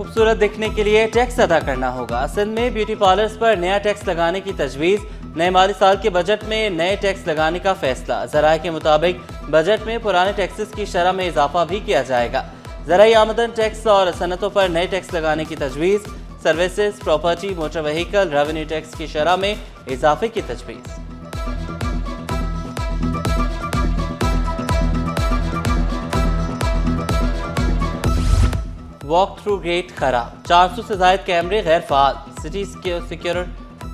खूबसूरत दिखने के लिए टैक्स अदा करना होगा। सिंध में ब्यूटी पार्लर्स पर नया टैक्स लगाने की तजवीज़। नए माली साल के बजट में नए टैक्स लगाने का फैसला। ज़राए के मुताबिक बजट में पुराने टैक्सेस की शरह में इजाफा भी किया जाएगा। ज़राई आमदन टैक्स और सनतों पर नए टैक्स लगाने की तजवीज़। Services, property, motor vehicle, revenue tax की शरह में इजाफे की तजवीज़। वॉक थ्रू गेट खराब, 400 से ज़ायद कैमरे गैर फाल।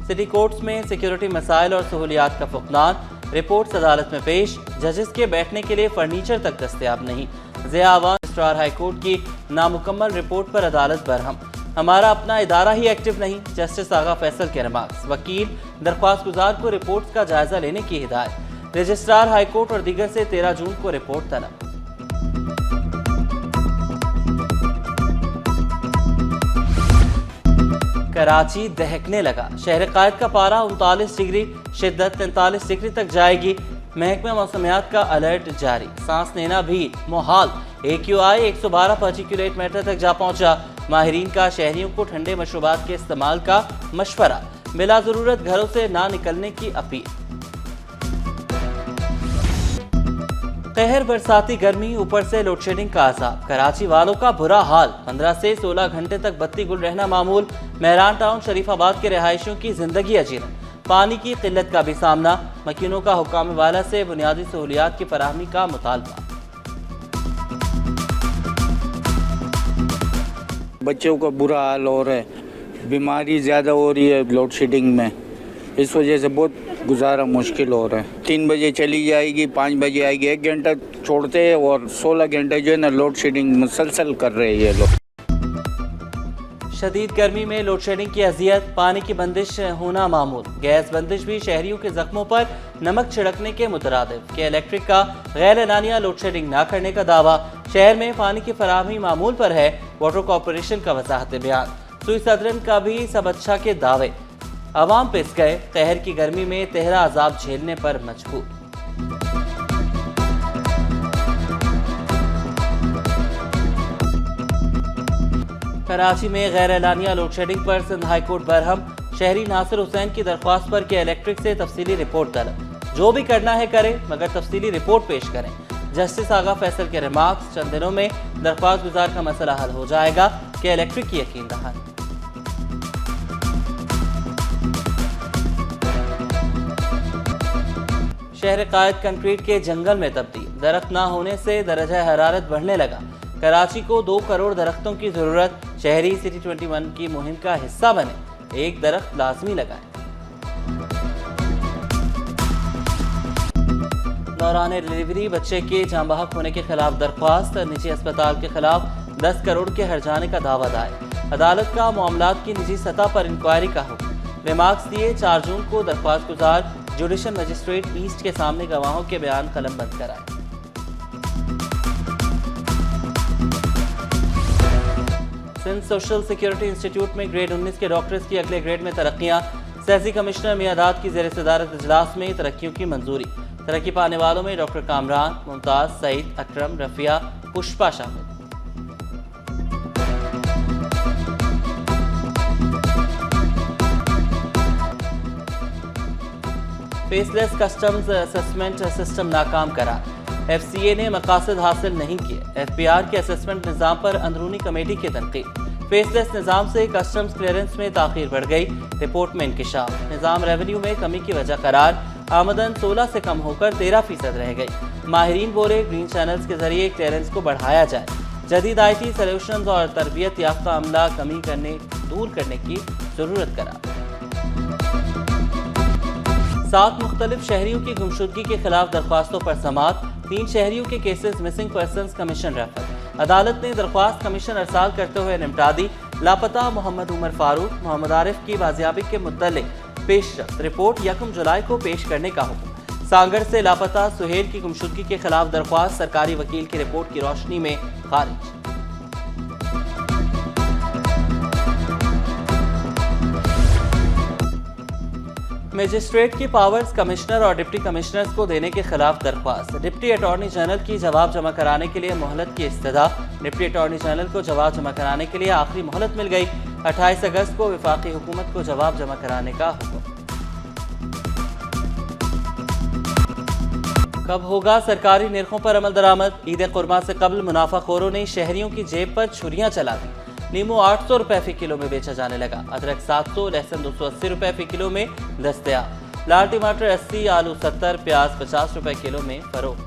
सिटी कोर्ट्स में सिक्योरिटी मसाइल और सहूलियात का फुकदान। रिपोर्ट्स अदालत में पेश। जजेस के बैठने के लिए फर्नीचर तक दस्तयाब नहीं। Zia Awan registrar high court की नामुकम्मल रिपोर्ट पर अदालत बरहम। हमारा अपना इदारा ही एक्टिव नहीं, जस्टिस आगा फैसल के रिमार्क्स। वकील दरख्वास्त गुजार को रिपोर्ट्स का जायजा लेने की हिदायत। रजिस्ट्रार हाई कोर्ट और दीगर से 13 जून को रिपोर्ट तलब। कराची दहकने लगा, शहर कायद का पारा 39 डिग्री, शिद्दत 43 डिग्री तक जाएगी। महकमा मौसमियात का अलर्ट जारी। सांस लेना भी मुहाल। AQI 112 पार्टिकुलेट मैटर तक जा पहुंचा। माहिरीन का शहरियों को ठंडे मशरूबात के इस्तेमाल का मशवरा। बिला ज़रूरत घरों से ना निकलने की अपील। कहर बरसाती गर्मी, ऊपर से लोड शेडिंग का अज़ाब। कराची वालों का बुरा हाल। 15 से 16 घंटे तक बत्ती गुल रहना मामूल। मेहरान टाउन, शरीफाबाद के रिहायशियों की जिंदगी अजीरन। पानी की किल्लत का भी सामना। मकीनों का हुक्काम वाला से बुनियादी सहूलियात की फराहमी का मुतालबा। बच्चों का बुरा हाल हो रहा है, बीमारी ज़्यादा हो रही है लोड शेडिंग में, इस वजह से बहुत गुजारा मुश्किल हो रहा है। 3 बजे चली जाएगी, 5 बजे आएगी, 1 घंटा छोड़ते हैं और 16 घंटे जो है ना लोड शेडिंग मुसलसल कर रहे हैं ये लोग। शदीद गर्मी में लोड शेडिंग की अजियत। पानी की बंदिश होना मामूल। गैस बंदिश भी शहरियों के जख्मों पर नमक छिड़कने के मुतरादिफ। के इलेक्ट्रिक का गैर एलानिया लोड शेडिंग न करने का दावा। शहर में पानी की फराहमी मामूल पर है। वाटर कॉरपोरेशन का वजाहत बयान। सुई सदरन का भी सब अच्छा के दावे। अवाम पिस गए, कहर की गर्मी में तेहरा अजाब झेलने पर मजबूर। कराची में गैर एलानिया लोड शेडिंग पर सिंध हाई कोर्ट बरहम। शहरी नासिर हुसैन की दरख्वास्त पर के इलेक्ट्रिक से तफसीली रिपोर्ट तलब। जो भी करना है करें, मगर तफसीली रिपोर्ट पेश करें। जस्टिस आगा फैसल के रिमार्क्स। चंद दिनों में दरख्वास्त गुजार का मसला हल हो जाएगा। के इलेक्ट्रिक की यकीन दहानी। शहर कायद कंक्रीट के जंगल में तब्दील। दरख्त ना होने से दरजा हरारत बढ़ने लगा। कराची को 2 करोड़ दरख्तों की जरूरत। शहरी सिटी 21 की मुहिम का हिस्सा बने, एक दरख्त लाजमी लगाएं। दौरान डिलीवरी बच्चे के जाँ बहक होने के खिलाफ दरख्वास्त। निजी अस्पताल के खिलाफ 10 करोड़ के हर्जाने का दावा दायर। अदालत का मामलात की निजी सतह पर इंक्वायरी का हुक्म। रिमार्क्स दिए। 4 जून को दरख्वास्त गुजार जुडिशल मजिस्ट्रेट ईस्ट के सामने गवाहों के बयान कलम बंद कराए। सिंध सोशल सिक्योरिटी इंस्टीट्यूट में ग्रेड 19 के डॉक्टर्स की अगले ग्रेड में तरक्कियां। सियासी कमिश्नर मियादाद की ज़ेर सदारत इजलास में तरक्कियों की मंजूरी। तरक्की पाने वालों में डॉक्टर कामरान, मुमताज, सईद, अकरम, रफिया, पुष्पा शामिल। फेसलेस कस्टम्स असेसमेंट सिस्टम नाकाम करा। FCA ने मकासद हासिल नहीं किए। FPR के असेसमेंट निज़ाम पर अंदरूनी कमेटी की तनकीद। फेसलेस निज़ाम से कस्टम्स क्लियरेंस में ताख़ीर बढ़ गई। रिपोर्ट में इंकिशाफ। निज़ाम रेवेन्यू में कमी की वजह करार। आमदन 16 से कम होकर 13% रह गई। माहिरीन बोले ग्रीन चैनल्स के जरिए क्लियरेंस को बढ़ाया जाए। जदीद IT सॉल्यूशंस और तरबियत याफ्ता अमला कमी दूर करने की ज़रूरत करा। 7 मुख्तलिफ शहरियों की गुमशुदगी के खिलाफ दरख्वास्तों पर समाअत। 3 शहरियों के cases missing persons commission refer. अदालत ने दरख्वास्त कमीशन अरसाल करते हुए निपटा दी। लापता मोहम्मद उमर फारूक, मोहम्मद आरिफ की बाजियाबी के मुतल्लिक पेशरफ्त। रिपोर्ट 1 जुलाई को पेश करने का हुक्म। सांगड़ से लापता सुहेल की गुमशुदगी के खिलाफ दरख्वास्त सरकारी वकील की रिपोर्ट की रोशनी में खारिज। मजिस्ट्रेट की पावर्स कमिश्नर और डिप्टी कमिश्नर्स को देने के खिलाफ दरख्वास्त। डिप्टी अटॉर्नी जनरल की जवाब जमा कराने के लिए मोहलत की इस्तदा। डिप्टी अटॉर्नी जनरल को जवाब जमा कराने के लिए आखिरी मोहलत मिल गई। 28 अगस्त को वफाकी हुकूमत को जवाब जमा कराने का हुक्म। कब होगा सरकारी निरखों पर अमल दरामद? ईद कुर्बान से कबल मुनाफाखोरों ने शहरियों की जेब पर छुरियां चला दी। नींबू 800 रुपए फी किलो में बेचा जाने लगा। अदरक 700, लहसुन 280 रुपए फी किलो में दस्तयाब। लाल टमाटर 80, आलू 70, प्याज 50 रुपए किलो में फरोख्त।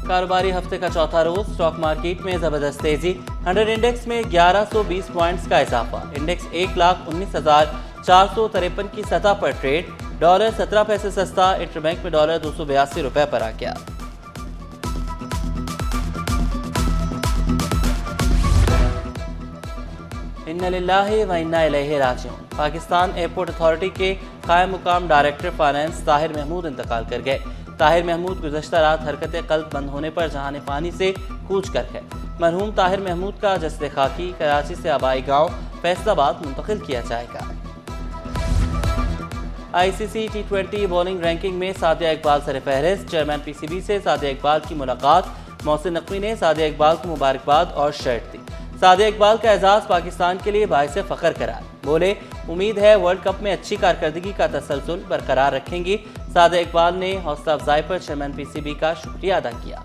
कारोबारी हफ्ते का चौथा रोज स्टॉक मार्केट में जबरदस्त तेजी। 100 इंडेक्स में 1120 पॉइंट्स का इजाफा। इंडेक्स 1,19,453 की सतह पर ट्रेड। डॉलर 17 पैसे सस्ता। इंटरबैंक में डॉलर 282 रुपए पर आ गया। इन्ना लिल्लाहि व इन्ना इलैहि राजिऊन। पाकिस्तान एयरपोर्ट अथॉरिटी के कायम मुकाम डायरेक्टर फाइनेंस ताहिर महमूद इंतकाल कर गए। ताहिर महमूद गुज़श्ता रात हरकत कल्ब बंद होने पर जहान पानी से कूच कर गए। मरहूम ताहिर महमूद का जस्द खाकी कराची से आबाई गांव फैसलाबाद मुंतकिल किया जाएगा। ICC T20 बॉलिंग रैंकिंग में सादिया इकबाल सरफहरिस्त। चेयरमैन PCB से सादिया इकबाल की मुलाकात। मोहसिन नकवी ने सादिया इकबाल को मुबारकबाद और शर्ट दी। सादिया इकबाल का एजाज़ पाकिस्तान के लिए बाइस फ़ख्र करार। बोले, उम्मीद है वर्ल्ड कप में अच्छी कारकर्दगी का तसलसल बरकरार रखेंगी। सादिया इकबाल ने हौसला अफजाई पर चेयरमैन PCB का शुक्रिया अदा किया।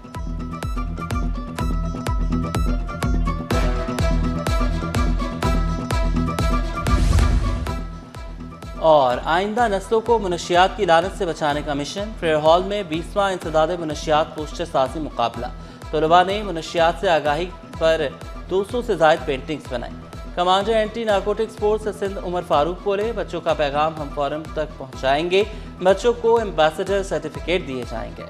और आइंदा नस्लों को मुनशियात की लानत से बचाने का मिशन। फेयर हॉल में 20वां इंसदाद मुनशियात पोस्टर साजी मुकाबला। तलबा ने मुनशियात से आगाही पर 200 से ज़ायद पेंटिंग्स बनाई। Commander anti narcotics force Sindh Umar Farooq बोले, बच्चों का पैगाम हम फौरन तक पहुंचाएंगे। बच्चों को एम्बेसडर सर्टिफिकेट दिए जाएंगे।